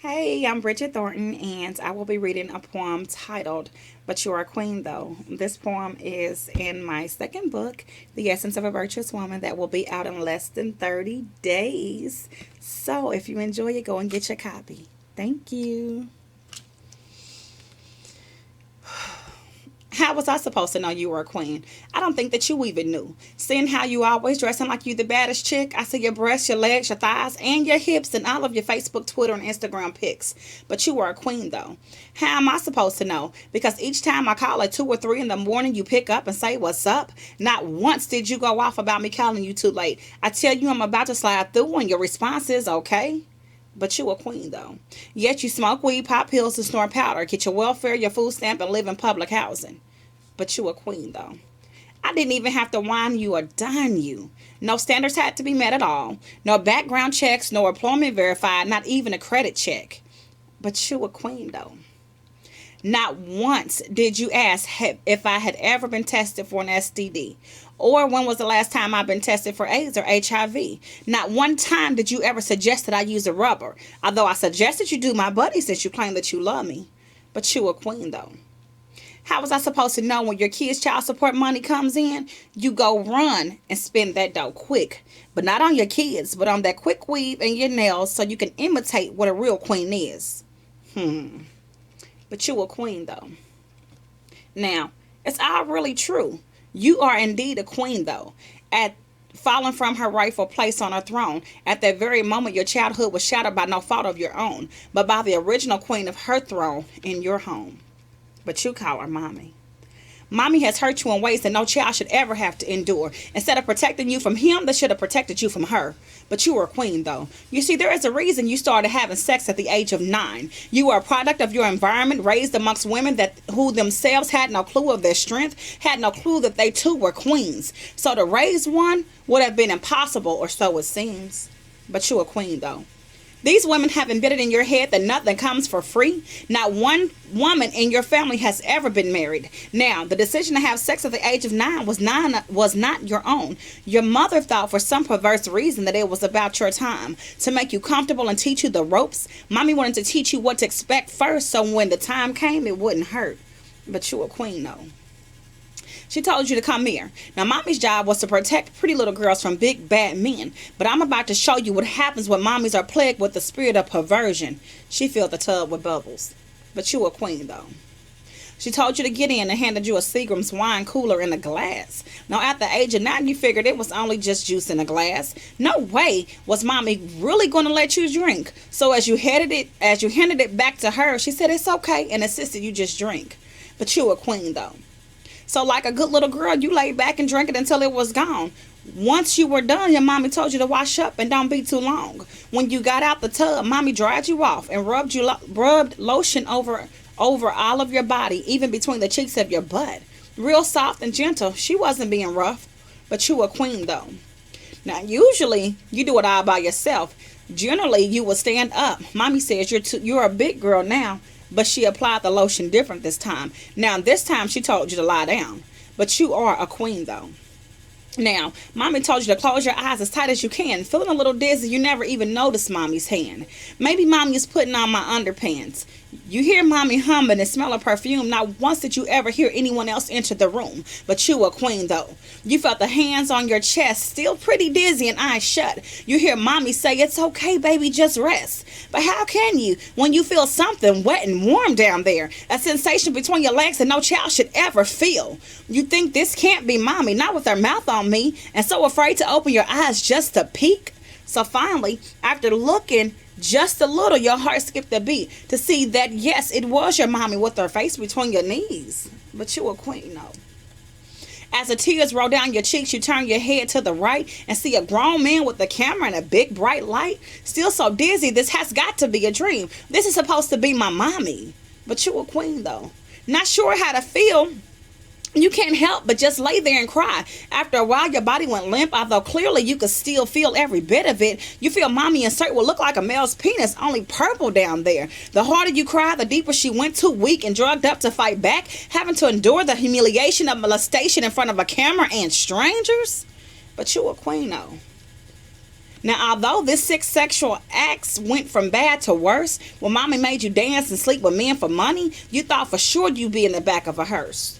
Hey, I'm Bridget Thornton, and I will be reading a poem titled But You're a Queen, Though. This poem is in my second book, The Essence of a Virtuous Woman, that will be out in less than 30 days. So if you enjoy it, go and get your copy. Thank you. How was I supposed to know you were a queen? I don't think that you even knew. Seeing how you always dressing like you the baddest chick, I see your breasts, your legs, your thighs, and your hips in all of your Facebook, Twitter, and Instagram pics. But you were a queen, though. How am I supposed to know? Because each time I call at 2 or 3 in the morning, you pick up and say, "What's up?" Not once did you go off about me calling you too late. I tell you I'm about to slide through, and your response is, "Okay." But you a queen, though. Yet you smoke weed, pop pills, and snort powder, get your welfare, your food stamp, and live in public housing. But you a queen, though. I didn't even have to wine you or dine you. No standards had to be met at all. No background checks, no employment verified, not even a credit check. But you a queen, though. Not once did you ask if I had ever been tested for an STD, or when was the last time I've been tested for AIDS or HIV. Not one time did you ever suggest that I use a rubber, although I suggested you do my buddy since you claim that you love me. But you a queen, though. How was I supposed to know when your kids' child support money comes in, you go run and spend that dough quick? But not on your kids, but on that quick weave and your nails so you can imitate what a real queen is. But you a queen, though. Now, it's all really true. You are indeed a queen, though. At falling from her rightful place on her throne, at that very moment your childhood was shattered by no fault of your own, but by the original queen of her throne in your home. But you call her mommy. Mommy has hurt you in ways that no child should ever have to endure. Instead of protecting you from him, they should have protected you from her. But you were a queen, though. You see, there is a reason you started having sex at the age of 9. You were a product of your environment, raised amongst women who themselves had no clue of their strength, had no clue that they too were queens. So to raise one would have been impossible, or so it seems. But you a queen, though. These women have embedded in your head that nothing comes for free. Not one woman in your family has ever been married. Now, the decision to have sex at the age of 9 was not your own. Your mother thought for some perverse reason that it was about your time. To make you comfortable and teach you the ropes, mommy wanted to teach you what to expect first so when the time came, it wouldn't hurt. But you a queen, though. She told you to come here. Now, mommy's job was to protect pretty little girls from big bad men. But I'm about to show you what happens when mommies are plagued with the spirit of perversion. She filled the tub with bubbles. But you a queen, though. She told you to get in and handed you a Seagram's wine cooler in a glass. Now, at the age of 9, you figured it was only just juice in a glass. No way was mommy really going to let you drink. So as you handed it back to her, she said it's okay and insisted you just drink. But you a queen, though. So like a good little girl, you laid back and drank it until it was gone. Once you were done, your mommy told you to wash up and don't be too long. When you got out the tub, mommy dried you off and rubbed lotion over all of your body, even between the cheeks of your butt. Real soft and gentle. She wasn't being rough. But you a queen, though. Now, usually, you do it all by yourself. Generally, you will stand up. Mommy says you're a big girl now. But she applied the lotion different this time. Now, this time she told you to lie down. But you are a queen, though. Now, mommy told you to close your eyes as tight as you can. Feeling a little dizzy, you never even noticed mommy's hand. Maybe mommy is putting on my underpants. You hear mommy humming and smell her perfume. Not once did you ever hear anyone else enter the room. But you a queen, though. You felt the hands on your chest, still pretty dizzy and eyes shut. You hear mommy say, "It's okay, baby, just rest." But how can you when you feel something wet and warm down there? A sensation between your legs that no child should ever feel. You think this can't be mommy, not with her mouth on me, and so afraid to open your eyes just to peek. So finally, after looking just a little, your heart skipped a beat to see that, yes, it was your mommy with her face between your knees. But you a queen, though. As the tears roll down your cheeks, you turn your head to the right and see a grown man with a camera and a big bright light. Still so dizzy, this has got to be a dream. This is supposed to be my mommy. But you a queen, though. Not sure how to feel. You can't help but just lay there and cry. After a while, your body went limp, although clearly you could still feel every bit of it. You feel mommy insert what looked like a male's penis, only purple down there. The harder you cried, the deeper she went, too weak and drugged up to fight back, having to endure the humiliation of molestation in front of a camera and strangers. But you a queen, though. Now, although this six sexual acts went from bad to worse, when mommy made you dance and sleep with men for money, you thought for sure you'd be in the back of a hearse.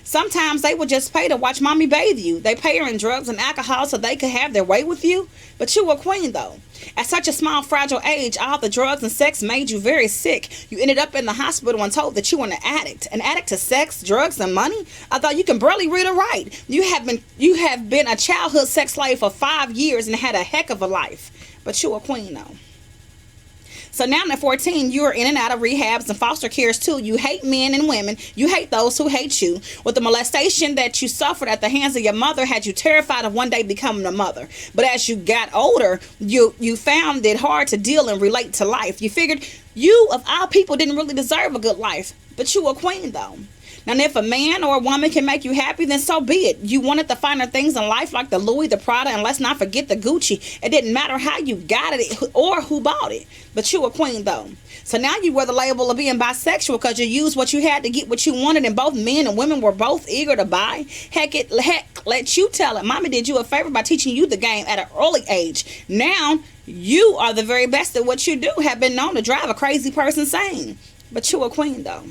Sometimes they would just pay to watch mommy bathe you. They pay her in drugs and alcohol so they could have their way with you. But you were a queen, though. At such a small, fragile age, all the drugs and sex made you very sick. You ended up in the hospital and told that you were an addict to sex, drugs, and money. Although you can barely read or write, you have been a childhood sex slave for 5 years and had a heck of a life. But you were a queen, though. So now at 14, you're in and out of rehabs and foster cares too. You hate men and women. You hate those who hate you. With the molestation that you suffered at the hands of your mother had you terrified of one day becoming a mother. But as you got older, you found it hard to deal and relate to life. You figured you, of all people, didn't really deserve a good life. But you were a queen, though. Now, if a man or a woman can make you happy, then so be it. You wanted the finer things in life like the Louis, the Prada, and let's not forget the Gucci. It didn't matter how you got it or who bought it. But you were a queen, though. So now you wear the label of being bisexual because you used what you had to get what you wanted, and both men and women were both eager to buy. Heck, let you tell it. Mommy did you a favor by teaching you the game at an early age. Now, you are the very best at what you do, have been known to drive a crazy person sane. But you were a queen, though.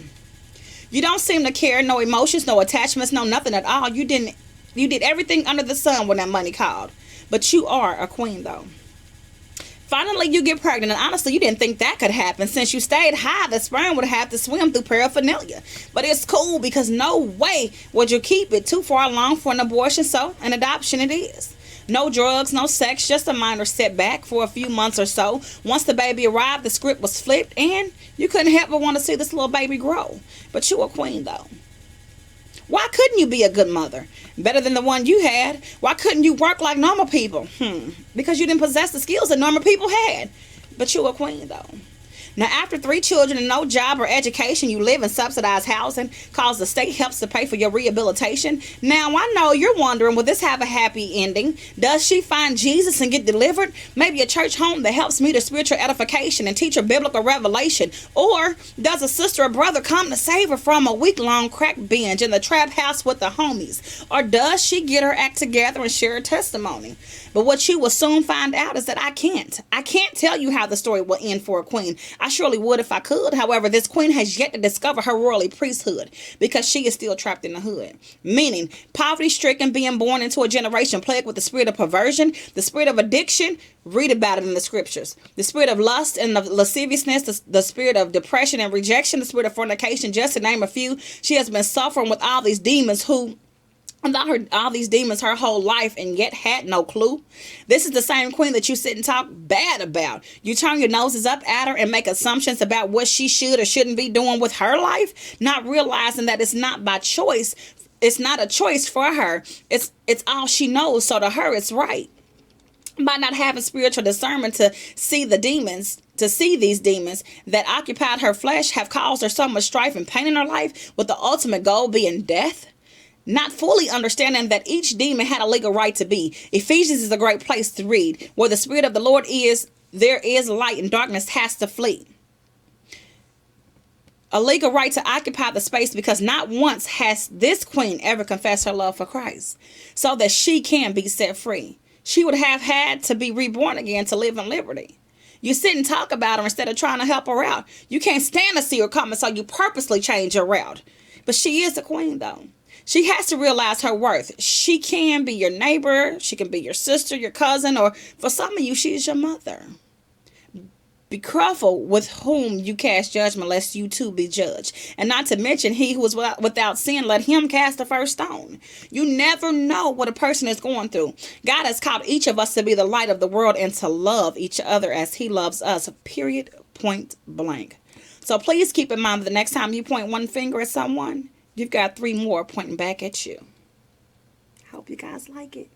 You don't seem to care, no emotions, no attachments, no nothing at all. You did everything under the sun when that money called. But you are a queen, though. Finally, you get pregnant, and honestly, you didn't think that could happen. Since you stayed high, the sperm would have to swim through paraphernalia. But it's cool because no way would you keep it too far along for an abortion, so an adoption it is. No drugs, no sex, just a minor setback for a few months or so. Once the baby arrived, the script was flipped, and you couldn't help but want to see this little baby grow. But you were a queen, though. Why couldn't you be a good mother? Better than the one you had? Why couldn't you work like normal people? Because you didn't possess the skills that normal people had. But you were a queen, though. Now, after 3 children and no job or education, you live in subsidized housing, cause the state helps to pay for your rehabilitation. Now, I know you're wondering, will this have a happy ending? Does she find Jesus and get delivered? Maybe a church home that helps meet her spiritual edification and teach her biblical revelation? Or does a sister or brother come to save her from a week-long crack binge in the trap house with the homies? Or does she get her act together and share her testimony? But what you will soon find out is that I can't tell you how the story will end for a queen. I surely would if I could. However, this queen has yet to discover her royal priesthood because she is still trapped in the hood. Meaning, poverty-stricken, being born into a generation plagued with the spirit of perversion, the spirit of addiction. Read about it in the scriptures. The spirit of lust and of lasciviousness, the spirit of depression and rejection, the spirit of fornication, just to name a few. She has been suffering with all these demons her whole life and yet had no clue. This is the same queen that you sit and talk bad about. You turn your noses up at her and make assumptions about what she should or shouldn't be doing with her life, not realizing that it's not by choice. It's not a choice for her. It's all she knows, so to her it's right. By not having spiritual discernment to see these demons that occupied her flesh have caused her so much strife and pain in her life, with the ultimate goal being death. Not fully understanding that each demon had a legal right to be. Ephesians is a great place to read. Where the Spirit of the Lord is, there is light, and darkness has to flee. A legal right to occupy the space, because not once has this queen ever confessed her love for Christ so that she can be set free. She would have had to be reborn again to live in liberty. You sit and talk about her instead of trying to help her out. You can't stand to see her coming, so you purposely change your route. But she is a queen, though. She has to realize her worth. She can be your neighbor. She can be your sister, your cousin, or for some of you, she is your mother. Be careful with whom you cast judgment, lest you too be judged. And not to mention, he who is without sin, let him cast the first stone. You never know what a person is going through. God has called each of us to be the light of the world and to love each other as he loves us, period, point blank. So please keep in mind that the next time you point one finger at someone, you've got 3 more pointing back at you. Hope you guys like it.